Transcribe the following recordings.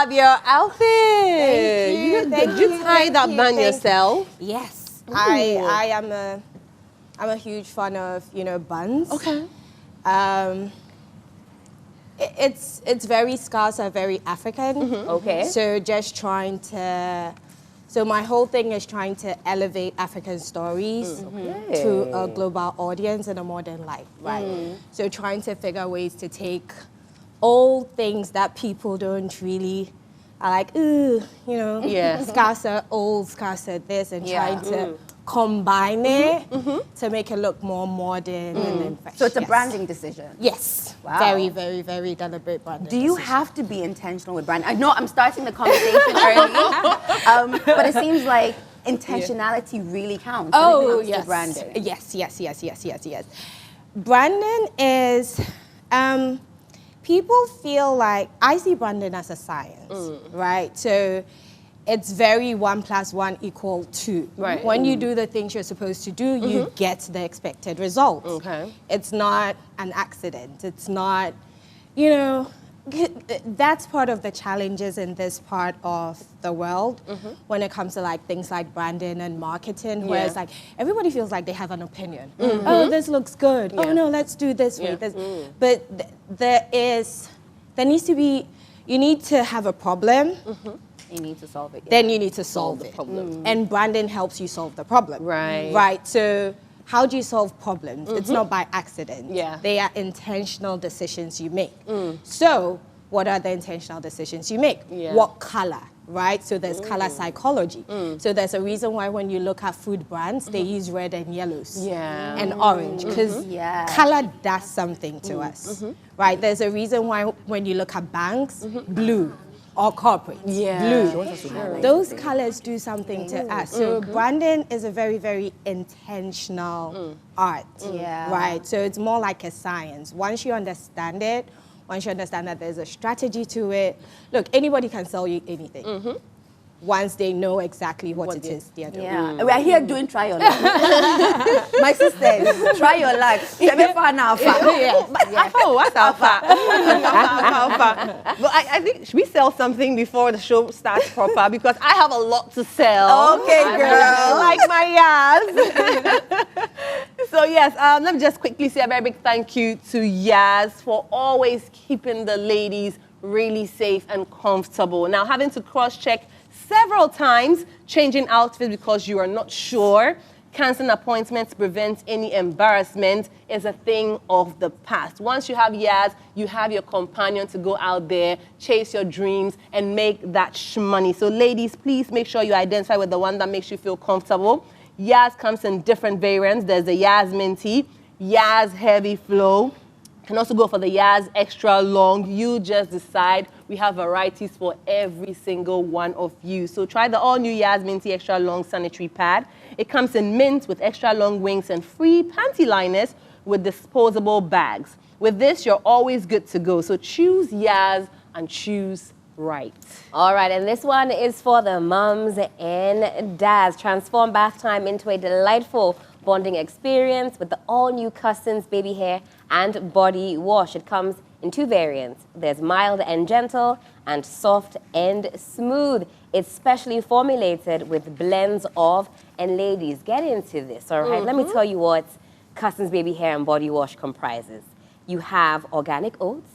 love your outfit. Did you tie that band yourself? Yes. Ooh. I'm a huge fan of, buns. Okay. It's very Scouser, very African. Mm-hmm. Okay. So my whole thing is trying to elevate African stories to a global audience in a modern life, right? So trying to figure ways to take old things that people don't really are like, Scouser, old Scouser this, and trying to combine it to make it look more modern and then fresh. So it's a branding decision? Yes. Wow. Very, very, very deliberate branding Do you have to be intentional with branding? I know I'm starting the conversation early, but it seems like intentionality really counts when it comes to branding. Yes. Branding is, people feel like, I see branding as a science, right? So it's very 1 + 1 = 2. Right. When you do the things you're supposed to do, you get the expected results. Okay. It's not an accident. It's not, that's part of the challenges in this part of the world when it comes to like things like branding and marketing, where it's like everybody feels like they have an opinion. Oh, this looks good. Oh no, let's do this way. But you need to have a problem. You need to solve it. Then you need to solve it. And branding helps you solve the problem. Right. Right. So how do you solve problems? It's not by accident. Yeah. They are intentional decisions you make. So what are the intentional decisions you make? Yeah. What color? Right? So there's color psychology. So there's a reason why when you look at food brands, they use red and yellows and orange, because color does something to us. Right? There's a reason why when you look at banks, blue or corporate, blue. Those colors do something to us. So branding is a very, very intentional art. Right? So it's more like a science. Once you understand it, once you understand that there's a strategy to it, look, anybody can sell you anything. Once they know exactly what it is they're doing. Yeah, we are here doing try your luck. My sisters, try your luck. Oh, what's alpha? But I think, should we sell something before the show starts proper? Because I have a lot to sell. Okay, girl. Like my Yaz. So yes, let me just quickly say a very big thank you to Yaz for always keeping the ladies really safe and comfortable. Now, having to cross-check several times, changing outfits because you are not sure, canceling appointments to prevent any embarrassment is a thing of the past. Once you have Yaz, you have your companion to go out there, chase your dreams, and make that shmoney. So ladies, please make sure you identify with the one that makes you feel comfortable. Yaz comes in different variants. There's the Yaz Minty, Yaz Heavy Flow. You can also go for the Yaz Extra Long. You just decide. We have varieties for every single one of you. So try the all-new Yaz Minty Extra Long Sanitary Pad. It comes in mint with extra long wings and free panty liners with disposable bags. With this, you're always good to go. So choose Yaz and choose right. All right, and this one is for the mums and dads. Transform bath time into a delightful bonding experience with the all-new Cussons baby hair and body wash. It comes in 2 variants. There's mild and gentle and soft and smooth. It's specially formulated with blends of, and ladies, get into this, all right? Let me tell you what Cussons baby hair and body wash comprises. You have organic oats,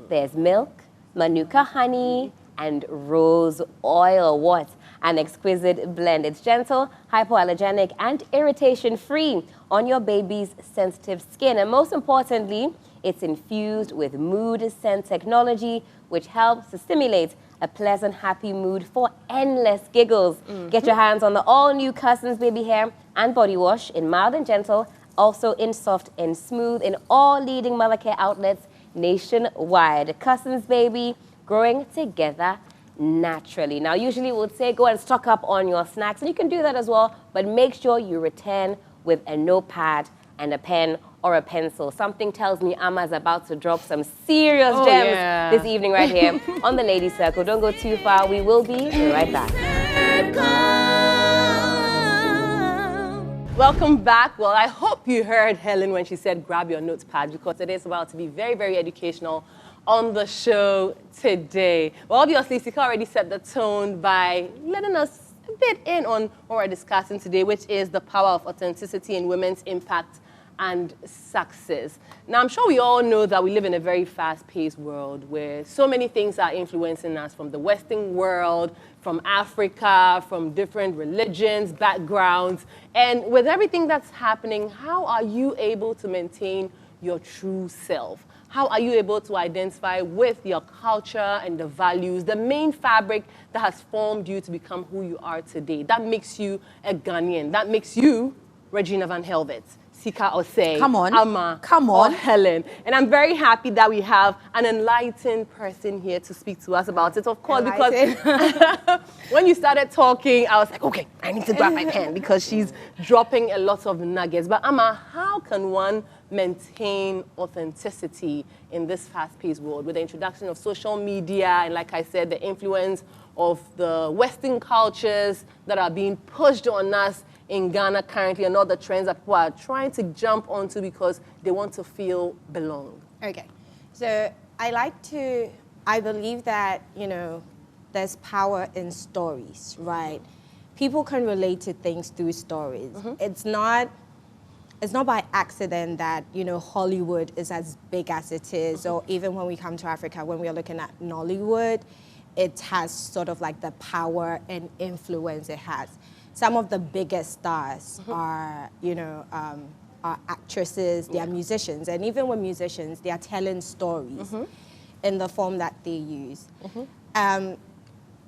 there's milk, manuka honey, and rose oil. What an exquisite blend. It's gentle, hypoallergenic, and irritation-free on your baby's sensitive skin. And most importantly, it's infused with mood scent technology, which helps to stimulate a pleasant, happy mood for endless giggles. Get your hands on the all-new Cussons baby hair and body wash in mild and gentle, also in soft and smooth, in all leading mother care outlets nationwide. Cussons baby, growing together naturally. Now, usually we would say go and stock up on your snacks, and you can do that as well, but make sure you return with a notepad and a pen or a pencil. Something tells me Amma's about to drop some serious gems this evening right here on the Lady Circle. Don't go too far. We will be right back. Welcome back. Well, I hope you heard Helen when she said grab your notepad, because it is about to be very, very educational on the show today. Well, obviously, Sika already set the tone by letting us a bit in on what we're discussing today, which is the power of authenticity in women's impact and success. Now, I'm sure we all know that we live in a very fast-paced world where so many things are influencing us from the Western world, from Africa, from different religions, backgrounds. And with everything that's happening, how are you able to maintain your true self? How are you able to identify with your culture and the values, the main fabric that has formed you to become who you are today? That makes you a Ghanaian. That makes you Regina Van Helvet, Sika Osei, Come on. Amma, Come or on. Helen. And I'm very happy that we have an enlightened person here to speak to us about it. Of course, because when you started talking, I was like, okay, I need to grab my pen because she's dropping a lot of nuggets. But Amma, how can one maintain authenticity in this fast-paced world with the introduction of social media and, like I said, the influence of the Western cultures that are being pushed on us in Ghana currently, and all the trends that people are trying to jump onto because they want to feel belong? Okay, so I believe that, you know, there's power in stories, right? People can relate to things through stories. It's not by accident that, you know, Hollywood is as big as it is, or even when we come to Africa, when we are looking at Nollywood, it has sort of like the power and influence it has. Some of the biggest stars are, you know, are actresses, they are musicians, and even when musicians, they are telling stories in the form that they use.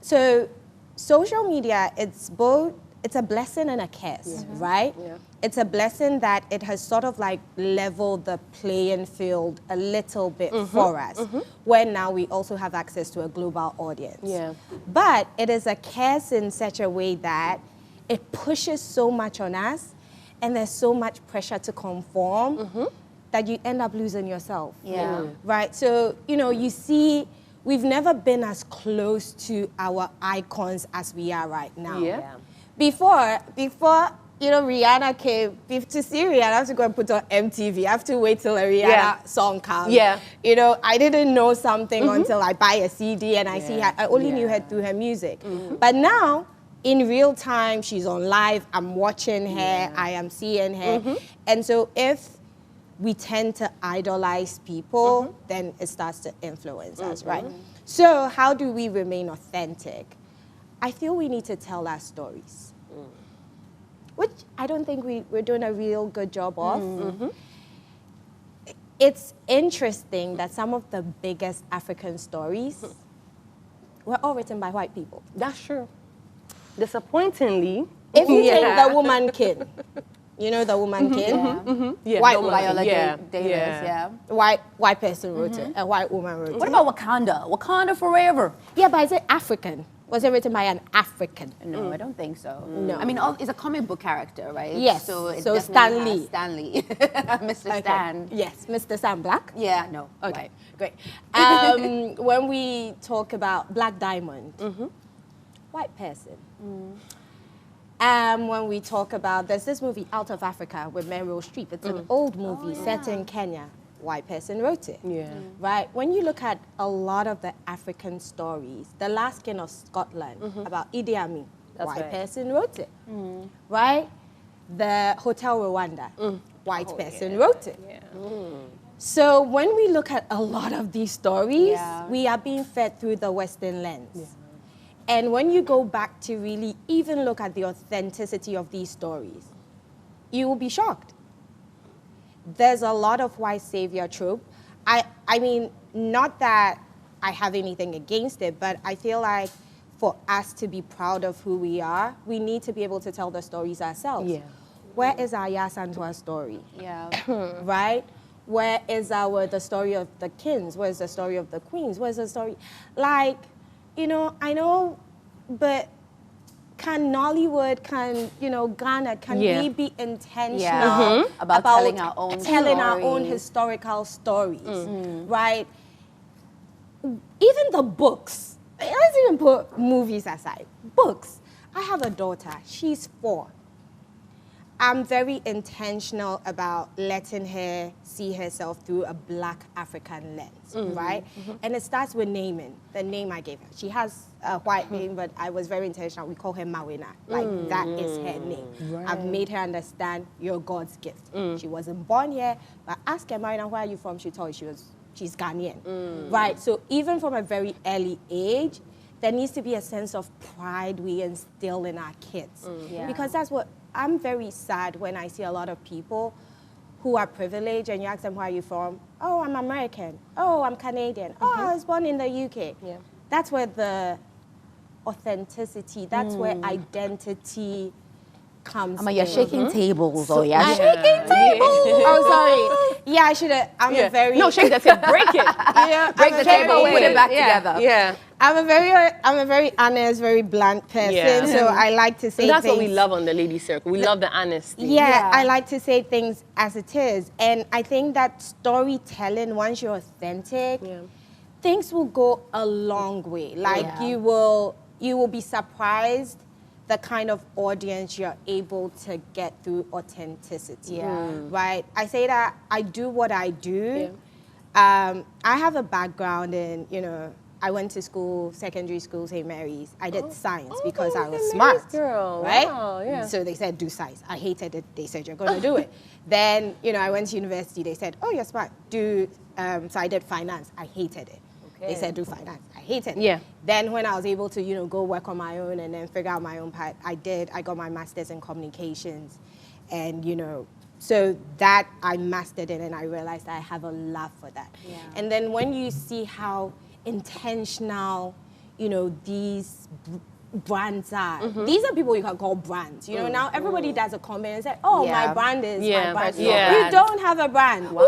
So social media, it's a blessing and a curse, right? Yeah. It's a blessing that it has sort of like leveled the playing field a little bit for us, where now we also have access to a global audience. Yeah. But it is a curse in such a way that it pushes so much on us, and there's so much pressure to conform that you end up losing yourself. Yeah. Right? So, you know, you see, we've never been as close to our icons as we are right now. Yeah. Before, you know, Rihanna came, to see Rihanna, I have to go and put on MTV. I have to wait till a Rihanna song comes. Yeah. You know, I didn't know something until I buy a CD and I see her. I only knew her through her music. But now, in real time, she's on live, I'm watching her, I am seeing her. And so if we tend to idolize people, then it starts to influence us, right? So how do we remain authentic? I feel we need to tell our stories, which I don't think we're doing a real good job of. It's interesting that some of the biggest African stories were all written by white people. That's true. Disappointingly, if you take the Woman King, you know the Woman King? White woman. White person wrote it, a white woman wrote it. What about Wakanda? Wakanda Forever. Yeah, but is it African? Was it written by an African? No, I don't think so. No. I mean, it's a comic book character, right? Yes. So Stan Lee. Stan Lee. Mr. Stan. Yes, Mr. Stan Black. Yeah, no. Okay, great. When we talk about Black Diamond, white person. When we talk about, there's this movie, Out of Africa, with Meryl Streep. It's an old movie set in Kenya. White person wrote it. Right? When you look at a lot of the African stories, The Last King of Scotland, about Idi Amin, white person wrote it. Right? The Hotel Rwanda, white person wrote it. So when we look at a lot of these stories, we are being fed through the Western lens. And when you go back to really even look at the authenticity of these stories, you will be shocked. There's a lot of white savior trope. I mean, not that I have anything against it, but I feel like for us to be proud of who we are, we need to be able to tell the stories ourselves. Where is our Amma Asantewaa story? Right? Where is the story of the kings? Where's the story of the queens? Where's the story? Like, you know, I know, but can Nollywood, Ghana, can we be intentional about telling our own historical stories, right? Even the books, let's even put movies aside. Books. I have a daughter, she's 4. I'm very intentional about letting her see herself through a Black African lens, right? And it starts with naming, the name I gave her. She has a white name, but I was very intentional. We call her Mawena. Like, that is her name. Right. I've made her understand you're God's gift. She wasn't born here, but ask her, Mawena, where are you from? She told you she's Ghanaian, right? So even from a very early age, there needs to be a sense of pride we instill in our kids. Because that's what, I'm very sad when I see a lot of people who are privileged and you ask them, where are you from? Oh, I'm American. Oh, I'm Canadian. Oh, I was born in the UK. Yeah. That's where the authenticity, that's where identity comes Amma, you're in. shaking tables. So- yeah. Shaking tables! Oh, sorry. Yeah, I should have, I'm a very... No, shake that table. Break it. Yeah, Break I'm the a very- table, put it back together. Yeah. I'm a very honest, very blunt person, Yeah. so I like to say And that's things. what we love on the Lady Circle. We love the honesty. Yeah, I like to say things as it is. And I think that storytelling, once you're authentic, things will go a long way. Like you will be surprised the kind of audience you're able to get through authenticity. Right? I say that I do what I do. I have a background in, I went to school, secondary school, St. Mary's. I did science because I was St. smart. Mary's girl. Right? Wow, yeah. So they said, do science. I hated it. They said, you're going to do it. Then, I went to university. They said, oh, you're smart. So I did finance. I hated it. They said, do finance. I hated it. Yeah. Then when I was able to, go work on my own and then figure out my own part, I did. I got my master's in communications. And, so that I mastered it and I realized I have a love for that. Yeah. And then when you see how intentional, these brands are. These are people you can call brands. Now everybody does a comment and say, oh, my brand is my brand. Yeah. You don't have a brand. Wow.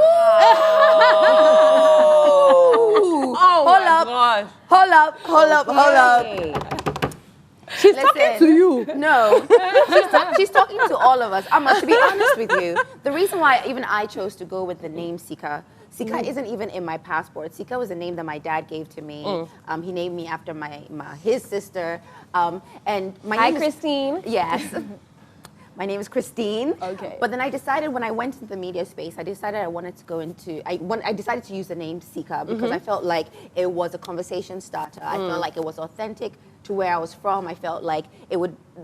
Hold up. She's talking to you. No, she's talking to all of us. Amma, to be honest with you, the reason why even I chose to go with the name Sika isn't even in my passport. Sika was a name that my dad gave to me. He named me after his sister. And my Hi, name Christine. Yes. My name is Christine. Okay. But then I decided when I went into the media space, I decided I wanted to go into, I decided to use the name Sika because I felt like it was a conversation starter. I felt like it was authentic to where I was from. I felt like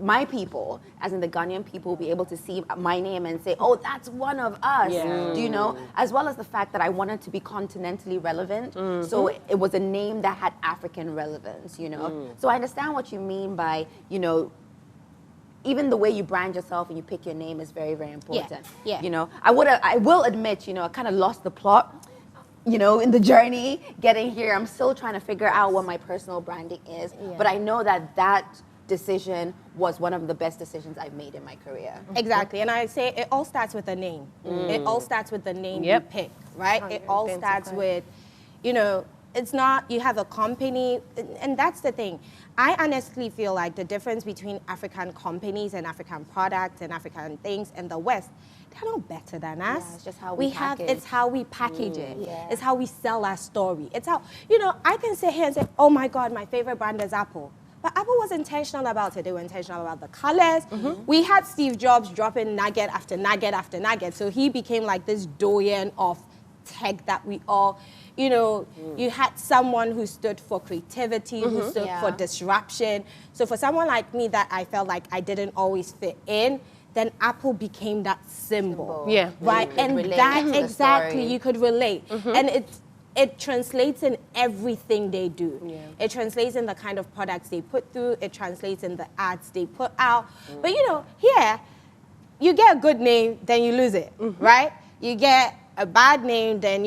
my people, as in the Ghanaian people, be able to see my name and say, oh, that's one of us. Yeah. Do you know? As well as the fact that I wanted to be continentally relevant. So it was a name that had African relevance, So I understand what you mean by, even the way you brand yourself and you pick your name is very, very important. Yeah. I will admit, I kind of lost the plot, in the journey getting here. I'm still trying to figure out what my personal branding is. But I know that decision was one of the best decisions I've made in my career. Exactly. And I say it all starts with a name. It all starts with the name you pick, right? It all starts with, it's not, you have a company, and that's the thing. I honestly feel like the difference between African companies and African products and African things and the West, they're not better than us. Yeah, it's just how we package. It's how we package it. Yeah. It's how we sell our story. It's how, I can sit here and say, oh my God, my favorite brand is Apple. But Apple was intentional about it. They were intentional about the colors. We had Steve Jobs dropping nugget after nugget after nugget. So he became like this doyen of tech that we all, you had someone who stood for creativity, who stood for disruption. So for someone like me that I felt like I didn't always fit in, then Apple became that symbol. Yeah. Right? And that exactly, you could relate. And it translates in everything they do. Yeah. It translates in the kind of products they put through. It translates in the ads they put out. But here, you get a good name, then you lose it, right? You get a bad name, then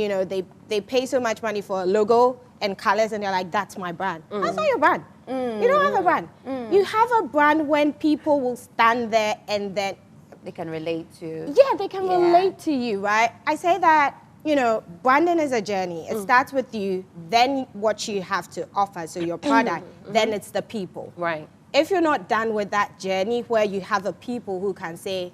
they pay so much money for a logo and colors, and they're like, that's my brand. That's not your brand. You don't have a brand. You have a brand when people will stand there and then they can relate to. Yeah, they can relate to you, right? I say that, branding is a journey. It starts with you, then what you have to offer, so your product, then it's the people. Right. If you're not done with that journey where you have a people who can say,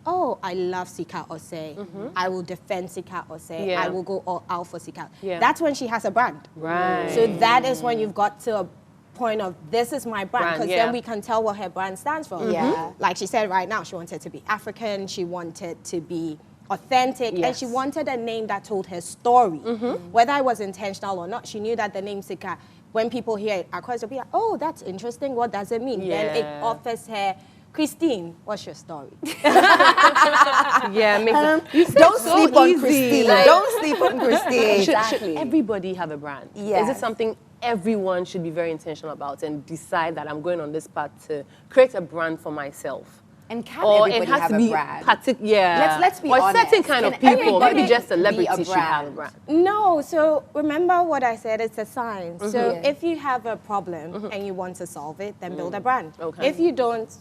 oh, I love Sika Osei, I will defend Sika Osei, I will go all out for Sika. That's when she has a brand. Right. So that is when you've got to point of this is my brand, because then we can tell what her brand stands for. Yeah. Like she said right now, she wanted to be African, she wanted to be authentic, and she wanted a name that told her story. Whether it was intentional or not, she knew that the name Sika, when people hear it, they'll be like, oh, that's interesting, what does it mean? Then it offers her, Christine, what's your story? Don't sleep on Christine. Don't sleep on Christine. Should everybody have a brand? Yes. Is it something everyone should be very intentional about and decide that I'm going on this path to create a brand for myself? And can Or everybody it has have to a be brand? Let's be or honest. certain kind of Can people, everybody maybe just be a celebrities should have a brand? brand. No, so remember what I said, it's a science. So if you have a problem and you want to solve it, then build a brand. Okay. If you don't,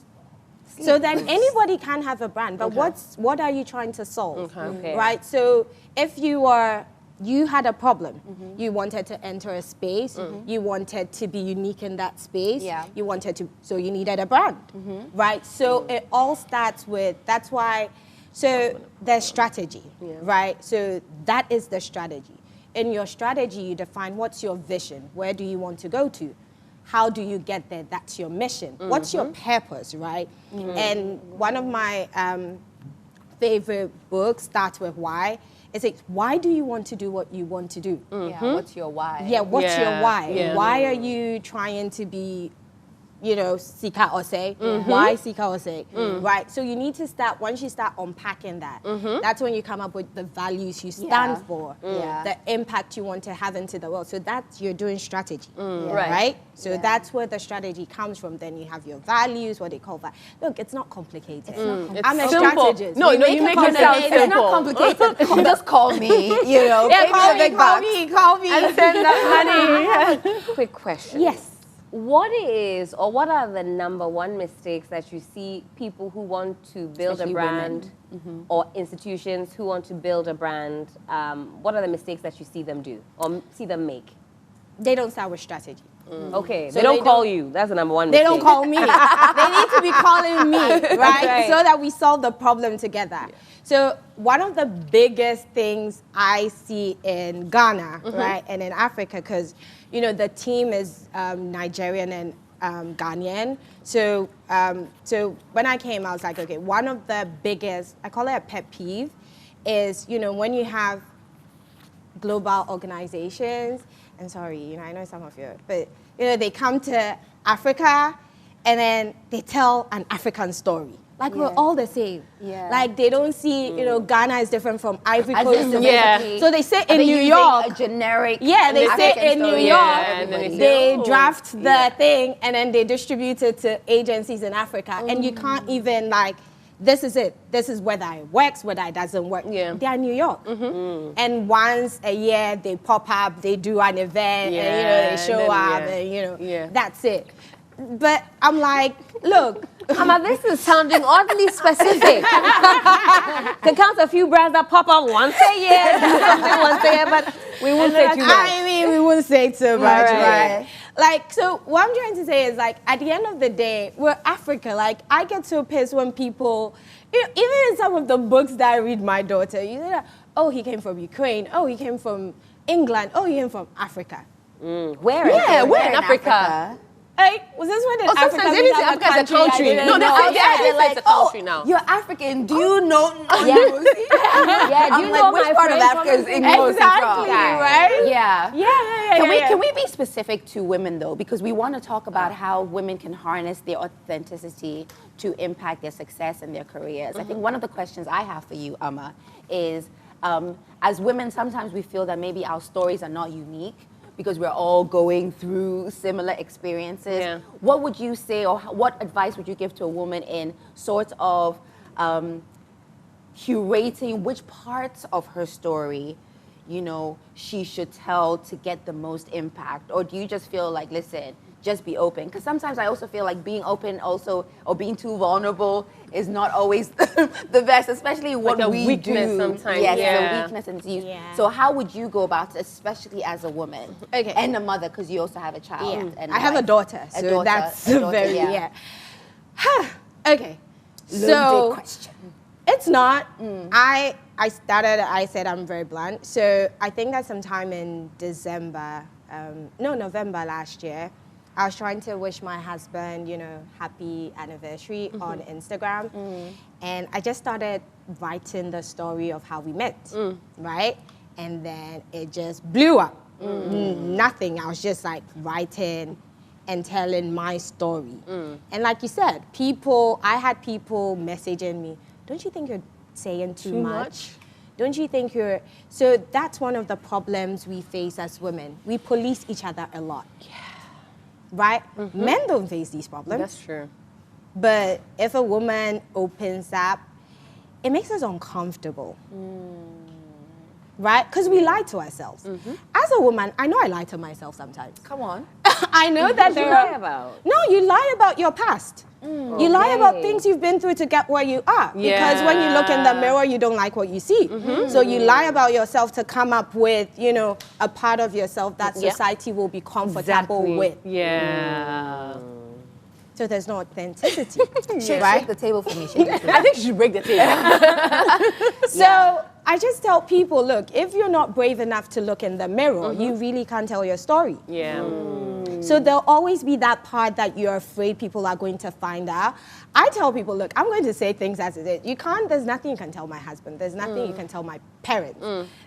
so then anybody can have a brand, but what are you trying to solve? Okay. Right? So if you had a problem, you wanted to enter a space, you wanted to be unique in that space, you wanted to, so you needed a brand, right? So it all starts with, that's why, so there's strategy, right? So that is the strategy. In your strategy, you define what's your vision, where do you want to go to? How do you get there? That's your mission. What's your purpose, right? And one of my favorite books starts with why. It's like, why do you want to do what you want to do? Yeah, what's your why? Yeah, what's your why? Yeah. Why are you trying to be, Sika Ose? Why Sika Ose? Right? So you need to start, once you start unpacking that, that's when you come up with the values you stand for, the impact you want to have into the world. So that's, you're doing strategy, right? So that's where the strategy comes from. Then you have your values, what they call that. Look, it's not complicated. I'm a strategist. No, you make it sound simple. It's not complicated. Just call me, Call me. And send that money. Quick question. Yes. What are the number one mistakes that you see people who want to build Especially a brand or institutions who want to build a brand, what are the mistakes that you see them do or see them make? They don't start with strategy. Okay, So they don't they call don't- you. That's the number one They mistake. don't call me. They need to be calling me, right? So that we solve the problem together. So one of the biggest things I see in Ghana, right, and in Africa, because, the team is Nigerian and Ghanaian. So when I came, I was like, okay, one of the biggest, I call it a pet peeve, is, when you have global organizations, and sorry, I know some of you, but they come to Africa and then they tell an African story. Like we're all the same. Yeah. Like they don't see, Ghana is different from Ivory Coast. Yeah. So they sit in They're New using York. a generic. Yeah, they sit African in New story. York. Yeah, and then they say, They oh. draft the thing and then they distribute it to agencies in Africa. And you can't even this is it. This is whether it works, whether it doesn't work. Yeah. They're New York. And once a year they pop up, they do an event, and they show up, and that's it. But I'm like, look, Amma, this is sounding oddly specific. Can count a few brands that pop up once a year, do something once a year, but we won't say too much. I mean, we wouldn't say too much, Right. right? So what I'm trying to say is at the end of the day, we're Africa. I get so pissed when people, even in some of the books that I read my daughter, you say, oh, he came from Ukraine. Oh, he came from England. Oh, he came from Africa. Where? Yeah, where in Africa? Hey, was this when in Oh, Africa? sometimes we they say have Africa is a country. I didn't No, know. they're like, it's a country now. You're African. Do you know? Yeah, do you know which my part of friend Africa is from- Igbo Exactly, from? right? Yeah. Yeah. Can we be specific to women though? Because we want to talk about how women can harness their authenticity to impact their success in their careers. I think one of the questions I have for you, Amma, is as women, sometimes we feel that maybe our stories are not unique because we're all going through similar experiences. Yeah. What would you say, or what advice would you give to a woman in sort of curating which parts of her story, she should tell to get the most impact? Or do you just feel like, listen, just be open? Because sometimes I also feel like being open also, or being too vulnerable is not always the best, especially what a we weakness do. sometimes, Yes, yeah. a weakness and use. Yeah. So how would you go about it, especially as a woman? Okay. And a mother, because you also have a child. Yeah. And I have a wife. daughter, A so daughter, that's a daughter, very, yeah. Okay. Loaded So question. it's not. I said I'm very blunt. So I think that sometime in November last year, I was trying to wish my husband, you know, happy anniversary on Instagram. And I just started writing the story of how we met, right? And then it just blew up. Nothing. I was just like writing and telling my story. And like you said, I had people messaging me, don't you think you're saying too much? Don't you think you're... So that's one of the problems we face as women. We police each other a lot. Yeah. Right? Men don't face these problems. That's true. But if a woman opens up, it makes us uncomfortable. Right? Because we lie to ourselves. As a woman, I know I lie to myself sometimes. Come on. I know that you lie about? No, you lie about your past. You lie about things you've been through to get where you are. Because when you look in the mirror, you don't like what you see. So you lie about yourself to come up with, you know, a part of yourself that society will be comfortable with. Yeah. So there's no authenticity. Right? Break the table for me. I think she should break the table. So I just tell people, look, if you're not brave enough to look in the mirror, you really can't tell your story. Yeah. So there'll always be that part that you're afraid people are going to find out. I tell people, look, I'm going to say things as it is. There's nothing you can tell my husband. There's nothing you can tell my parents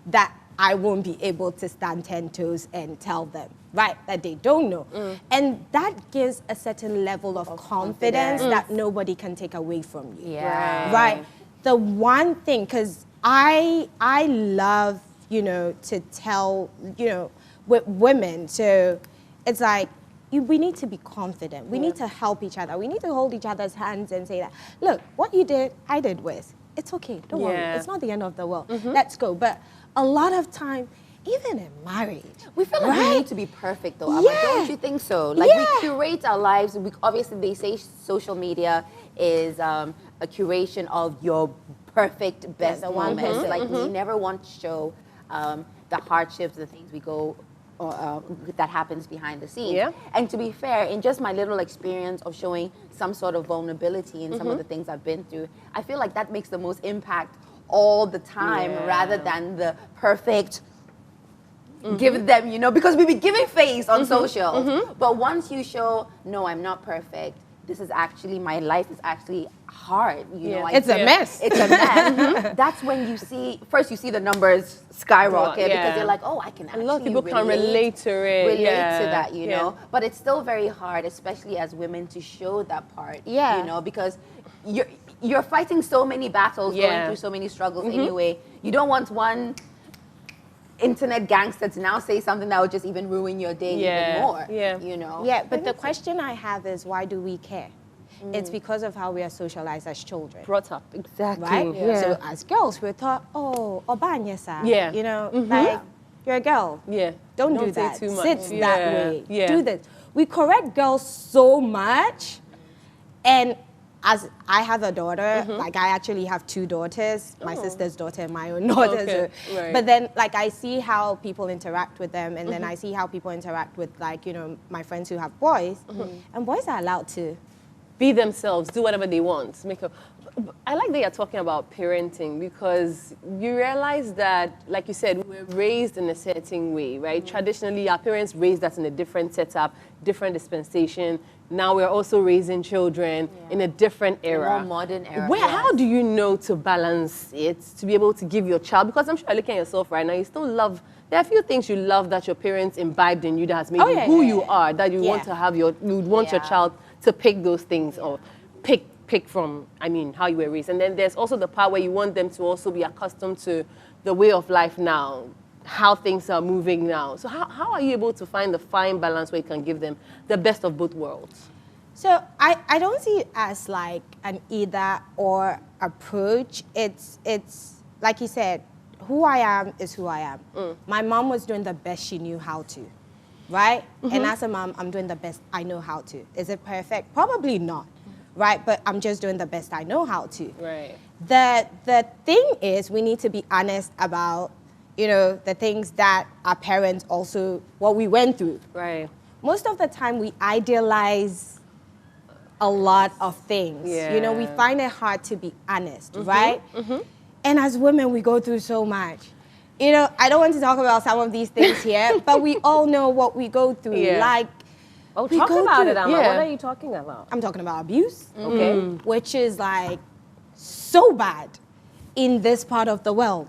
that I won't be able to stand 10 toes and tell them, right? That they don't know. And that gives a certain level of confidence that nobody can take away from you. Yeah. Right? The one thing, because I love, you know, to tell, you know, with women, so it's like, we need to be confident. We need to help each other. We need to hold each other's hands and say that, look, what you did, I did with. It's okay, don't worry. It's not the end of the world. Let's go. But a lot of time, even in marriage, we feel like we need to be perfect though, Amma. Don't you think so? Like we curate our lives. Obviously, they say social media is a curation of your perfect best moments. Like we never want to show the hardships, the things we go that happens behind the scenes. And to be fair, in just my little experience of showing some sort of vulnerability in some of the things I've been through, I feel like that makes the most impact all the time rather than the perfect give them, you know, because we be giving face on social. But once you show, no, I'm not perfect, this is actually, my life is actually hard, you know. It's a mess. It's a mess. That's when you see, first you see the numbers skyrocket because you're like, oh, I can actually a lot of people can relate to it. Relate to that, you know. But it's still very hard, especially as women, to show that part, you know, because you're fighting so many battles, going through so many struggles anyway. You don't want one internet gangster to now say something that would just even ruin your day even more, you know? Yeah, but the question I have is, why do we care? It's because of how we are socialized as children. Brought up, exactly. Right? So as girls, we're taught, oh, obanyesa. You know, like, you're a girl. Don't do that. Too much. Sit that way. Do this. We correct girls so much, and as I have a daughter, like I actually have 2 daughters, my sister's daughter and my own daughter. So, but then like I see how people interact with them, and then I see how people interact with, like, you know, my friends who have boys, and boys are allowed to be themselves, do whatever they want. I like that you're talking about parenting, because you realize that, like you said, we're raised in a certain way, right? Traditionally, our parents raised us in a different setup, different dispensation. Now we're also raising children in a different era. A more modern era. How do you know to balance it, to be able to give your child, because I'm sure you're looking at yourself right now, you still love, there are a few things you love that your parents imbibed in you that has made you who you are, that you want to have you would want your child to pick those things or pick from, I mean, how you were raised. And then there's also the part where you want them to also be accustomed to the way of life now, how things are moving now. So how are you able to find the fine balance where you can give them the best of both worlds? So I don't see it as like an either or approach. It's like you said, who I am is who I am. My mom was doing the best she knew how to, right? And as a mom, I'm doing the best I know how to. Is it perfect? Probably not, right? But I'm just doing the best I know how to. Right. The thing is, we need to be honest about, you know, the things that our parents also, what we went through. Right. Most of the time, we idealize a lot of things. You know, we find it hard to be honest, right? And as women, we go through so much. You know, I don't want to talk about some of these things here, but we all know what we go through. Like, Oh, We talk go about through- it, Amma. Yeah. What are you talking about? I'm talking about abuse, Okay. which is like so bad in this part of the world.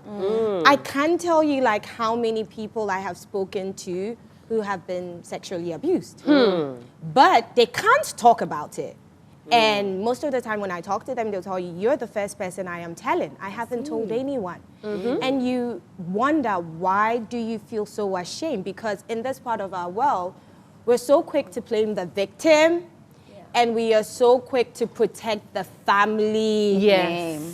I can't tell you like how many people I have spoken to who have been sexually abused, but they can't talk about it. And most of the time when I talk to them, they'll tell you, you're the first person I am telling. I haven't told anyone. And you wonder, why do you feel so ashamed? Because in this part of our world, we're so quick to blame the victim, and we are so quick to protect the family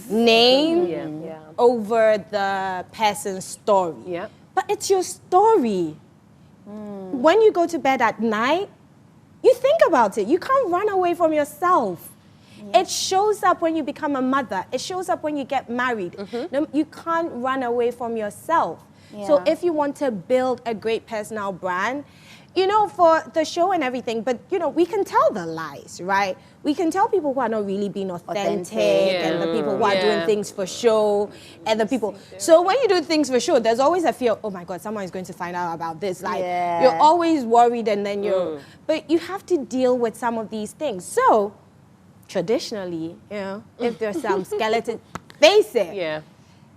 name Yeah. over the person's story. Yeah. But it's your story. When you go to bed at night, you think about it. You can't run away from yourself. It shows up when you become a mother. It shows up when you get married. No, you can't run away from yourself. So Yeah. if you want to build a great personal brand, you know, for the show and everything, but you know, we can tell the lies, right? We can tell people who are not really being authentic, and the people who are doing things for show, and the people. So when you do things for show, there's always a fear, oh my God, someone is going to find out about this. Like, you're always worried, and then you're, but you have to deal with some of these things. So traditionally, you know, if there's some skeleton, face it. Yeah.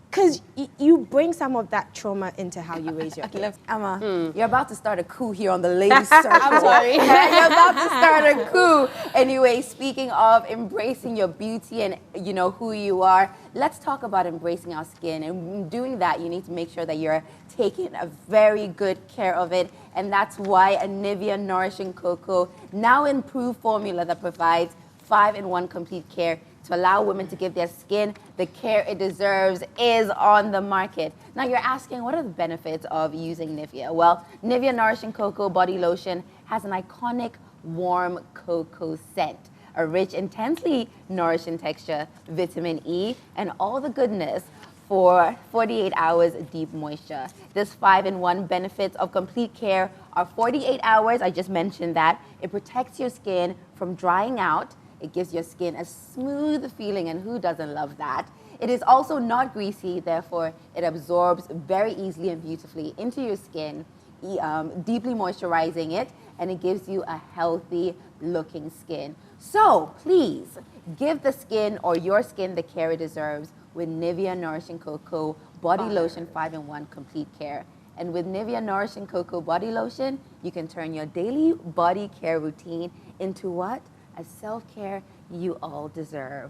Because you bring some of that trauma into how you raise your kids. Emma, you're about to start a coup here on the ladies' circle. I'm sorry. You're about to start a coup. Anyway, speaking of embracing your beauty and you know who you are, let's talk about embracing our skin. And in doing that, you need to make sure that you're taking a very good care of it. And that's why a Nivea Nourishing Cocoa, now improved formula that provides 5-in-1 complete care to allow women to give their skin the care it deserves, is on the market. Now you're asking, what are the benefits of using Nivea? Well, Nivea Nourishing Cocoa Body Lotion has an iconic warm cocoa scent, a rich, intensely nourishing texture, vitamin E, and all the goodness for 48 hours deep moisture. This 5-in-1 benefits of complete care are 48 hours, I just mentioned that. It protects your skin from drying out. It gives your skin a smooth feeling, and who doesn't love that? It is also not greasy, therefore it absorbs very easily and beautifully into your skin, deeply moisturizing it, and it gives you a healthy looking skin. So please give the skin or your skin the care it deserves with Nivea Nourishing Cocoa Body Lotion 5-in-1 Complete Care. And with Nivea Nourishing Cocoa Body Lotion, you can turn your daily body care routine into what? A self-care you all deserve.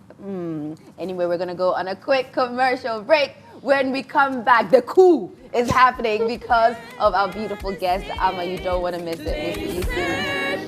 Anyway, we're gonna go on a quick commercial break. When we come back, the coup is happening because of our beautiful guest, Amma. You don't wanna miss it. We'll see you soon.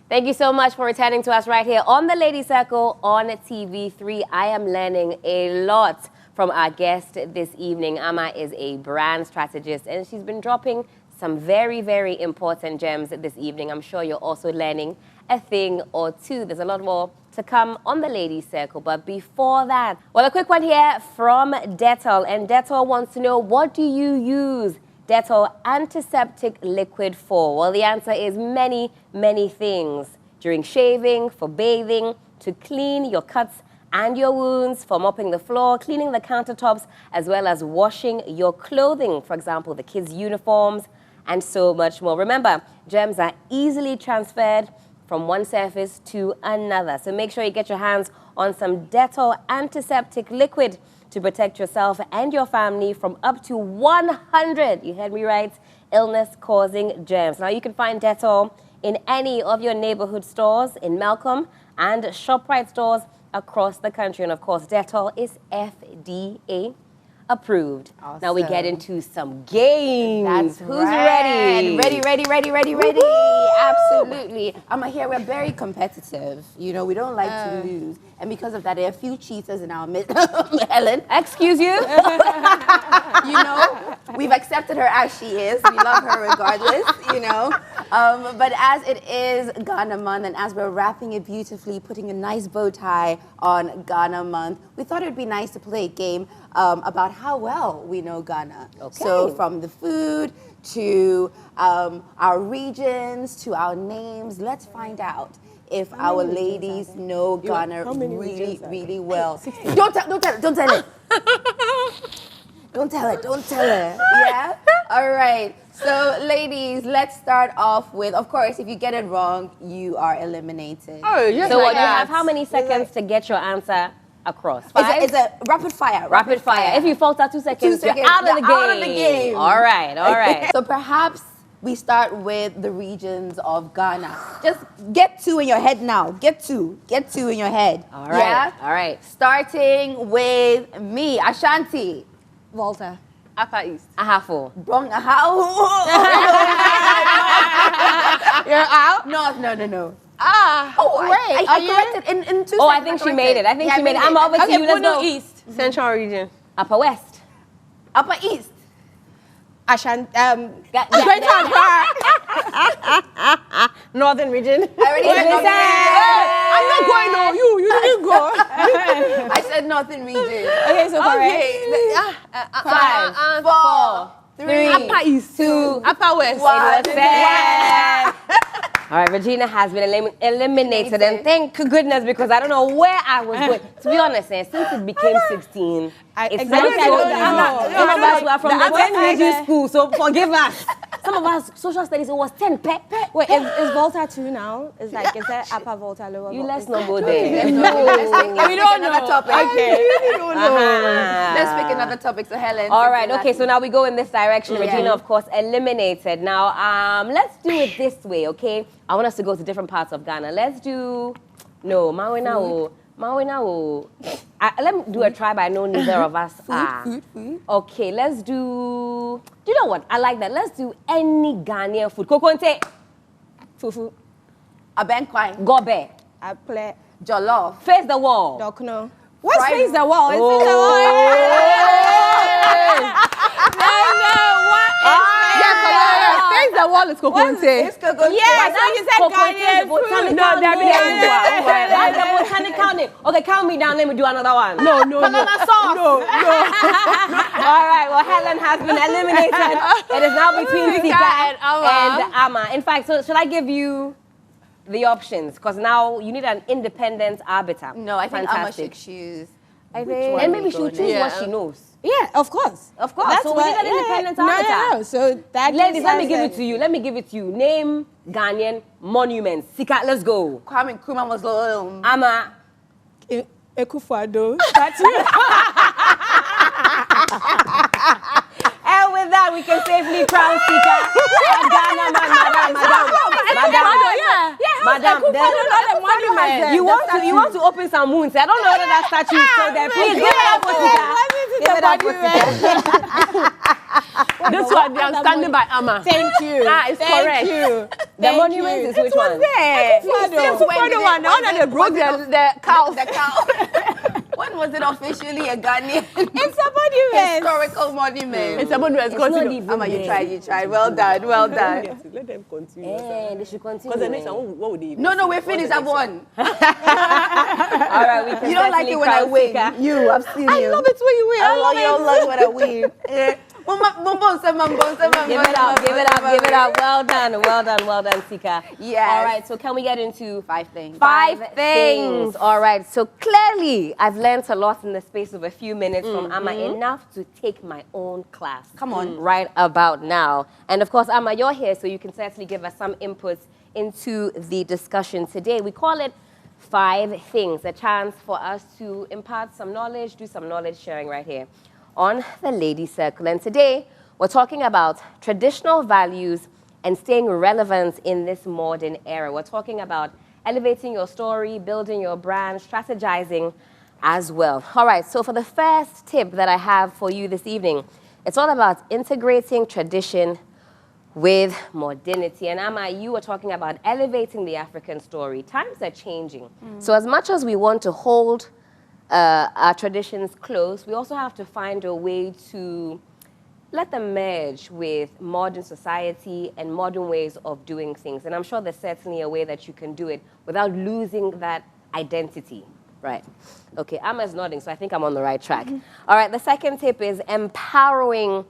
Thank you so much for returning to us right here on the Lady Circle on TV3. I am learning a lot from our guest this evening. Amma is a brand strategist, and she's been dropping some very, very important gems this evening. I'm sure you're also learning a thing or two. There's a lot more to come on the Ladies Circle. But before that, well, a quick one here from Dettol. And Dettol wants to know, what do you use Dettol antiseptic liquid for? Well, the answer is many, many things. During shaving, for bathing, to clean your cuts and your wounds, for mopping the floor, cleaning the countertops, as well as washing your clothing. For example, the kids' uniforms, and so much more. Remember, germs are easily transferred from one surface to another. So make sure you get your hands on some Dettol antiseptic liquid to protect yourself and your family from up to 100, you heard me right, illness-causing germs. Now, you can find Dettol in any of your neighborhood stores, in Malcolm and ShopRite stores across the country. And of course, Dettol is FDA approved. Awesome. Now we get into some games. That's Who's right. ready? Ready. Absolutely. Amma, here we're very competitive. You know, we don't like to lose. And because of that, there are a few cheaters in our midst. Helen. Excuse you? You know, we've accepted her as she is. We love her regardless, you know. But as it is Ghana month, and as we're wrapping it beautifully, putting a nice bow tie on Ghana month, we thought it would be nice to play a game about how well we know Ghana. Okay. So from the food to our regions to our names, let's find out if our ladies know Ghana really, really well. Don't tell it. Don't tell it. Yeah? All right. So, ladies, let's start off with, of course, if you get it wrong, you are eliminated. Oh, just So like what, you that. have how many seconds to get your answer across? 5? It's a rapid fire. Rapid fire. If you falter 2 seconds, 2 seconds, you're out of the game. out of the game. All right, all right. So perhaps we start with the regions of Ghana. Just get 2 in your head now. Get 2 in your head. All right, Yeah? all right. Starting with me, Ashanti. Volta. Upper East. Ahafo. Wrong. How? You're out? No. Ah. Oh, wait, I corrected in 2 seconds. Oh, I think she made it. I think she made it. I'm over to you. Let's go. East. Central region. Upper West. Upper East. Ashanti. Greater Northern region. I already said Northern I'm not going on. You didn't go. region. I said Northern region. Okay, so correct. 5, 4, 3. Upper East. 2, Upper West. One. said. All right, Regina has been eliminated, and thank goodness, because I don't know where I was going. To be honest, since it became 16, it's not so easy. Some of us were from the 10 region school, so forgive us. Some of us, social studies, it was 10 pep. Wait, is Volta 2 now? Is that upper Volta, lower You Volta? let's not go there. We don't know. Another topic. Uh-huh. Let's pick another topic. So Helen. All right, okay, so now we go in this direction. Regina, of course, eliminated. Now, let's do it this way, okay? I want us to go to different parts of Ghana. Let's do, Mawina. Let me do a tribe I know neither of us are. Food. Okay, let's do you know what? I like that. Let's do any Ghanaian food. Kokonte, Fufu. Abenkwai. gobe, I play Jollof. face the wall. Dokno. What's Fried- face the wall? Is Oh. face the wall? Face the wall is Kokonte. It's Kokonte. Yeah, so you said Kokonte is Ghanaian the botanical No, there name. is- That's the botanical name. Okay, count me down. Let me do another one. No. Banana sauce. No. All right, well, Helen has been eliminated. It is now between Sika Sika and Amma. and Amma. In fact, so should I give you the options? Because now you need an independent arbiter. No, I think Amma Fantastic. should choose. I And maybe she'll choose Yeah. what she knows. Yeah, of course. Of course. So we need an independent arbiter. No. So that Ladies, gives let me us give a- it to you. Let me give it to you. Name Ghanaian monuments. Sika, let's go. Kwame Nkrumah was Amma. Ekufuado. That's it. And with that, we can safely crown Sika. Ghana, Madam. You want to open some wounds. I don't know whether that statue is still there. Please give it up for Sika. Give it up for Sika. This one, I'm standing by Amma. Thank you. It's correct. You. The monument is which one? There. Ekufuado. The one that they broke the cow. The cow. When was it officially a Ghanaian It's a monument. historical monument? It's a monument. It's not Continue. even Amma, you there. tried. Well done. Let them continue. They should continue. Because the next one, what would they even No, we're finished. I've won. All right, we can You don't like certainly it when I crown win. Sika. You, I've seen I you. love it when you win. I love it when I win. Give it up. Well done, Sika. Yes. All right, so can we get into 5 things. Five things. All right, so clearly I've learned a lot in the space of a few minutes from Amma, enough to take my own class. Come on. Right about now. And of course, Amma, you're here, so you can certainly give us some inputs into the discussion today. We call it 5 things, a chance for us to impart some knowledge, do some knowledge sharing right here on the Lady Circle. And today, we're talking about traditional values and staying relevant in this modern era. We're talking about elevating your story, building your brand, strategizing as well. All right, so for the first tip that I have for you this evening, it's all about integrating tradition with modernity. And Amma, you were talking about elevating the African story. Times are changing. So as much as we want to hold our traditions close, we also have to find a way to let them merge with modern society and modern ways of doing things. And I'm sure there's certainly a way that you can do it without losing that identity. Right. Okay, Amma's nodding, so I think I'm on the right track. All right, the second tip is empowering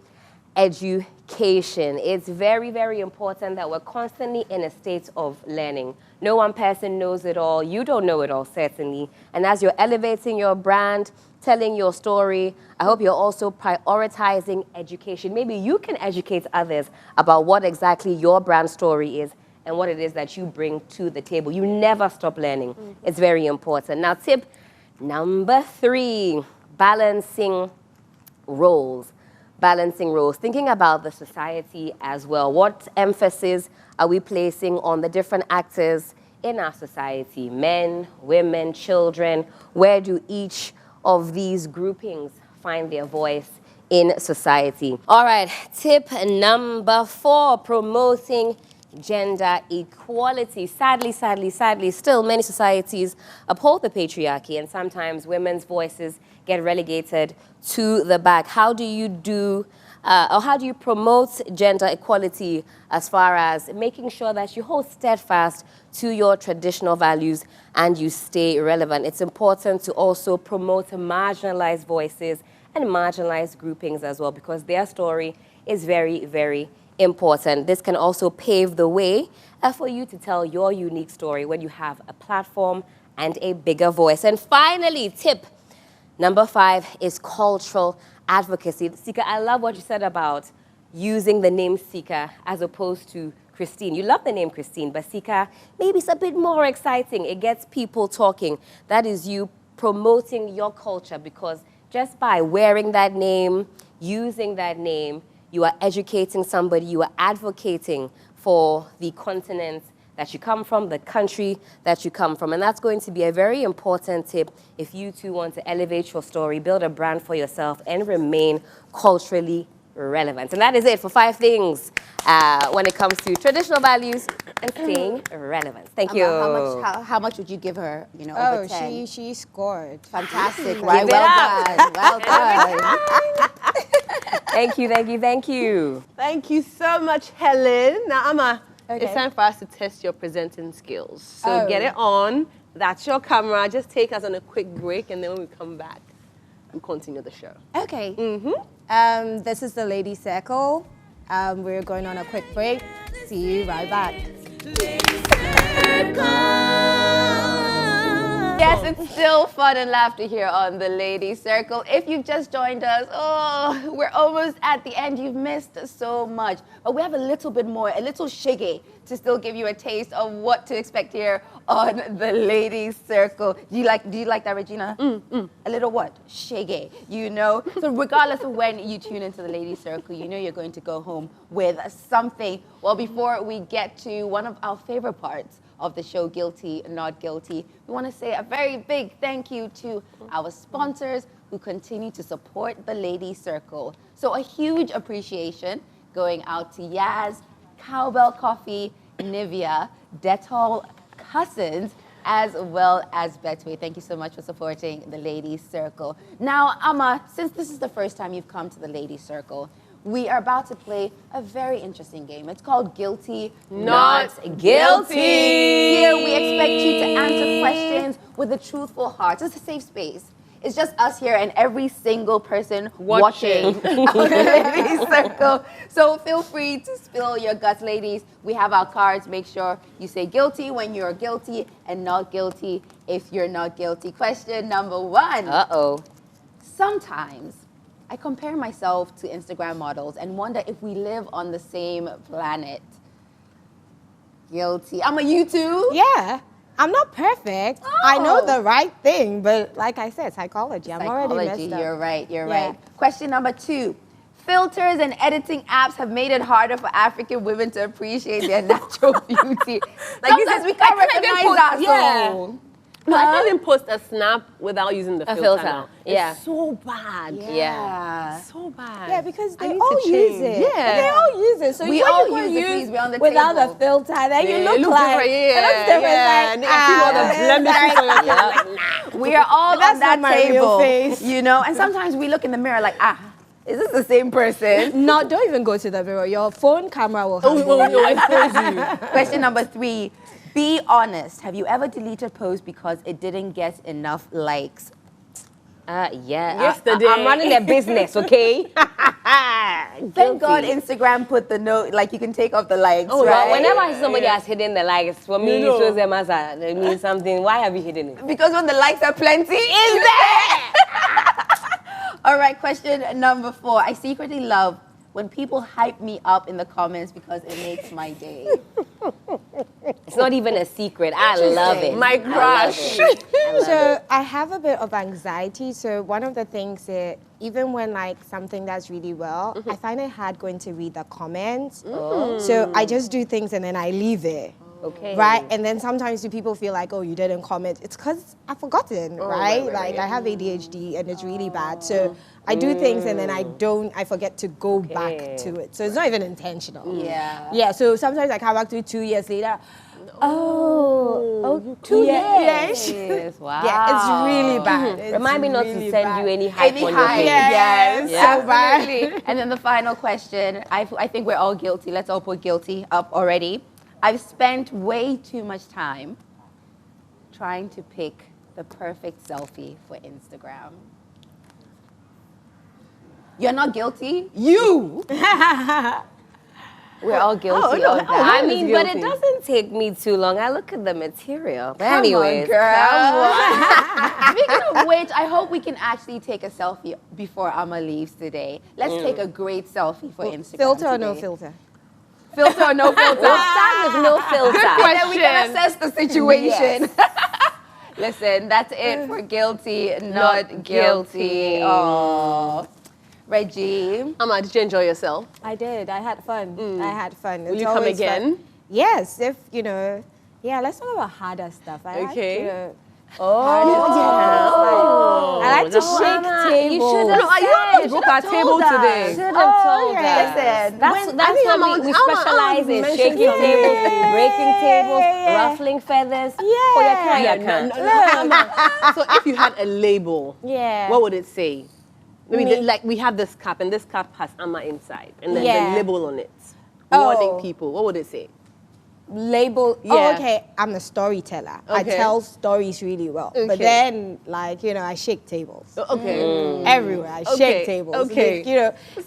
education. It's very, very important that we're constantly in a state of learning. No one person knows it all. You don't know it all, certainly. And as you're elevating your brand, telling your story, I hope you're also prioritizing education. Maybe you can educate others about what exactly your brand story is and what it is that you bring to the table. You never stop learning. It's very important. Now, tip number 3, balancing roles. Balancing roles, thinking about the society as well. What emphasis are we placing on the different actors in our society? Men, women, children. Where do each of these groupings find their voice in society? All right, tip number 4, promoting gender equality. Sadly, still many societies uphold the patriarchy, and sometimes women's voices get relegated to the back. How do you promote gender equality as far as making sure that you hold steadfast to your traditional values and you stay relevant? It's important to also promote marginalized voices and marginalized groupings as well, because their story is very, very important. This can also pave the way for you to tell your unique story when you have a platform and a bigger voice. And finally, tip number 5 is cultural advocacy. Sika, I love what you said about using the name Sika as opposed to Christine. You love the name Christine, but Sika, maybe it's a bit more exciting. It gets people talking. That is you promoting your culture, because just by wearing that name, using that name, you are educating somebody, you are advocating for the continent that you come from, the country that you come from. And that's going to be a very important tip if you too want to elevate your story, build a brand for yourself, and remain culturally relevant. And that is it for 5 things when it comes to traditional values and staying relevant. Thank you. How much would you give her, over 10? She scored. Fantastic, right? Well done. Well done. Thank you. Thank you so much, Helen. Now, Amma, Okay. it's time for us to test your presenting skills. So get it on. That's your camera. Just take us on a quick break, and then when we come back, we continue the show. Okay. This is the Lady Circle. We're going on a quick break. See you right back. Yes, it's still fun and laughter here on the Lady Circle. If you've just joined us, we're almost at the end. You've missed so much. But we have a little bit more, a little shiggy to still give you a taste of what to expect here on the Lady Circle. Do you like that, Regina? A little what? Shiggy, So regardless of when you tune into the Lady Circle, you're going to go home with something. Well, before we get to one of our favorite parts of the show, Guilty, Not Guilty, we want to say a very big thank you to our sponsors who continue to support the Lady Circle. So a huge appreciation going out to Yaz, Cowbell Coffee, Nivea, Dettol, Cousins, as well as Betway. Thank you so much for supporting the Lady Circle. Now, Amma, since this is the first time you've come to the Lady Circle, we are about to play a very interesting game. It's called Guilty, Not Guilty. Here we expect you to answer questions with a truthful heart. It's a safe space. It's just us here and every single person watching the Lady Circle. So feel free to spill your guts, ladies. We have our cards. Make sure you say guilty when you're guilty and not guilty if you're not guilty. Question number 1. Sometimes I compare myself to Instagram models and wonder if we live on the same planet. Guilty. I'm a you too? Yeah. I'm not perfect. I know the right thing, but like I said, psychology. I'm already messed up. You're right. Question number 2. Filters and editing apps have made it harder for African women to appreciate their natural beauty. Sometimes we can't recognize ourselves. No, I can't even post a snap without using the filter. Now. Yeah. It's so bad. Yeah. So bad. Yeah, because they all use it. Yeah. They all use it. So we all use it without the filter, then you look like it looks different. We are all on that table, and sometimes we look in the mirror like, is this the same person? No, don't even go to the mirror. Your phone camera will expose you. Question number 3. Be honest. Have you ever deleted a post because it didn't get enough likes? Yeah. Yesterday. I'm running a business, okay? Thank God Instagram put the note, like you can take off the likes, Oh, right? well, whenever somebody has hidden the likes, for me, You know. it shows them as it means something. Why have you hidden it? Because when the likes are plenty, is there? All right, question number 4. I secretly love when people hype me up in the comments because it makes my day. It's not even a secret. I love it. My crush. So I have a bit of anxiety. So one of the things is, even when like something does really well, I find it hard going to read the comments. So I just do things and then I leave it. Okay. Right? And then sometimes do people feel like, oh, you didn't comment. It's because I've forgotten, right? Like I have ADHD and it's really bad. So I do things and then I forget to go back to it. So it's not even intentional. Yeah. Yeah, so sometimes I come back to it 2 years later. Oh, 2 years. Yes. Wow. Yeah, it's really bad. It's Remind me not to really send bad. you any hype on your hype. page. Yes, Yeah. so bad. Absolutely. And then the final question, I think we're all guilty. Let's all put guilty up already. I've spent way too much time trying to pick the perfect selfie for Instagram. You're not guilty? You. We're all guilty no, of that. I is mean, but it guilty. doesn't take me too long. I look at the material. But Come anyways, on, girl. Speaking of which, I hope we can actually take a selfie before Amma leaves today. Let's take a great selfie for Instagram Filter or today. no filter? Filter or no filter? we'll start with no filter. And then we can assess the situation. Listen, that's it for guilty, not guilty. Oh, Reggie. Amma, did you enjoy yourself? I did. I had fun. I had fun. Will It's you come always fun. again? Yes, if, yeah, let's talk about harder stuff. I Okay. Like, I like to shake tables. You should No, you almost broke our table today. Should have told yeah. us. Listen, That's what we specialize in: shaking tables, breaking tables, ruffling feathers. Oh, Yeah. yeah, So if you had a label, Yeah. what would it say? Maybe Me- like we have this cup and this cup has Amma inside and then Yeah. the label on it. Oh. Warning people. What would it say? Label. Yeah. Oh, okay. I'm a storyteller. I Okay. tell stories really well. But Okay. then, like, I shake tables. Okay. Everywhere. I Okay, shake tables. okay.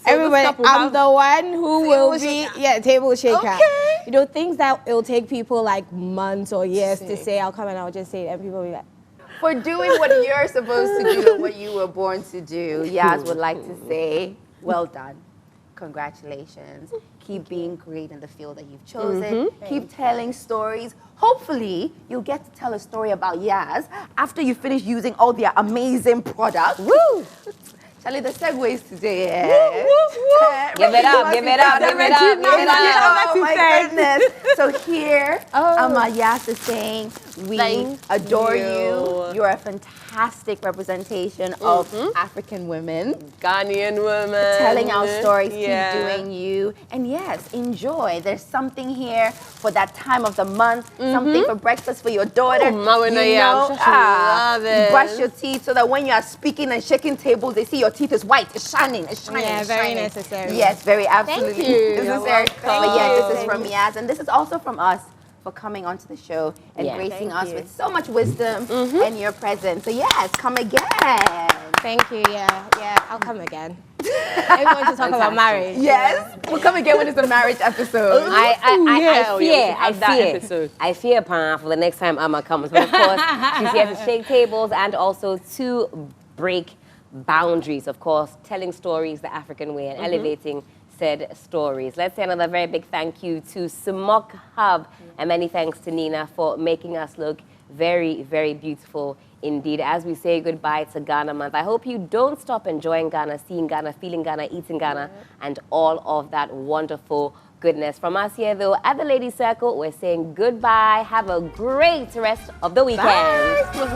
Everywhere. this couple I'm have the one who will table be, shaker. table shaker. Okay. Things that it'll take people like months or years to say, I'll come and I'll just say it, and people will be like, for doing what you're supposed to do and what you were born to do, Yaz would like to say, well done. Congratulations. Keep being great in the field that you've chosen. Keep telling stories. Hopefully, you'll get to tell a story about Yaz after you finish using all their amazing products. Woo! Charlie, the segues today. Give it up, give it up, give it up, give it up. Oh my goodness. So here, Yaz is saying, we Thank adore you. you. You're a fantastic representation of African women. Ghanaian woman. Telling our stories, Yeah. keep doing you. And yes, enjoy. There's something here for that time of the month, something for breakfast for your daughter. Oh, Ma, when I am, I'm sure she will love you it. brush your teeth so that when you are speaking and shaking tables, they see your teeth is white, it's shining, it's shining. Yeah, it's very shining. necessary. Yes, very absolutely you. necessary. You're welcome. But yeah, this is from Yaz, and this is also from us for coming onto the show and Yeah. gracing Thank us you. with so much wisdom and your presence. So yes, come again. thank you, yeah, I'll come again. Everyone to talk about marriage. Yes, we'll come again when it's a marriage episode. I fear Pan for the next time Amma comes. But of course, she's here to shake tables and also to break boundaries, of course, telling stories the African way and elevating said stories. Let's say another very big thank you to Smok Hub and many thanks to Nina for making us look very, very beautiful indeed. As we say goodbye to Ghana Month, I hope you don't stop enjoying Ghana, seeing Ghana, feeling Ghana, eating Ghana, and all of that wonderful goodness. From us here, though, at the Ladies Circle, we're saying goodbye. Have a great rest of the weekend. Bye.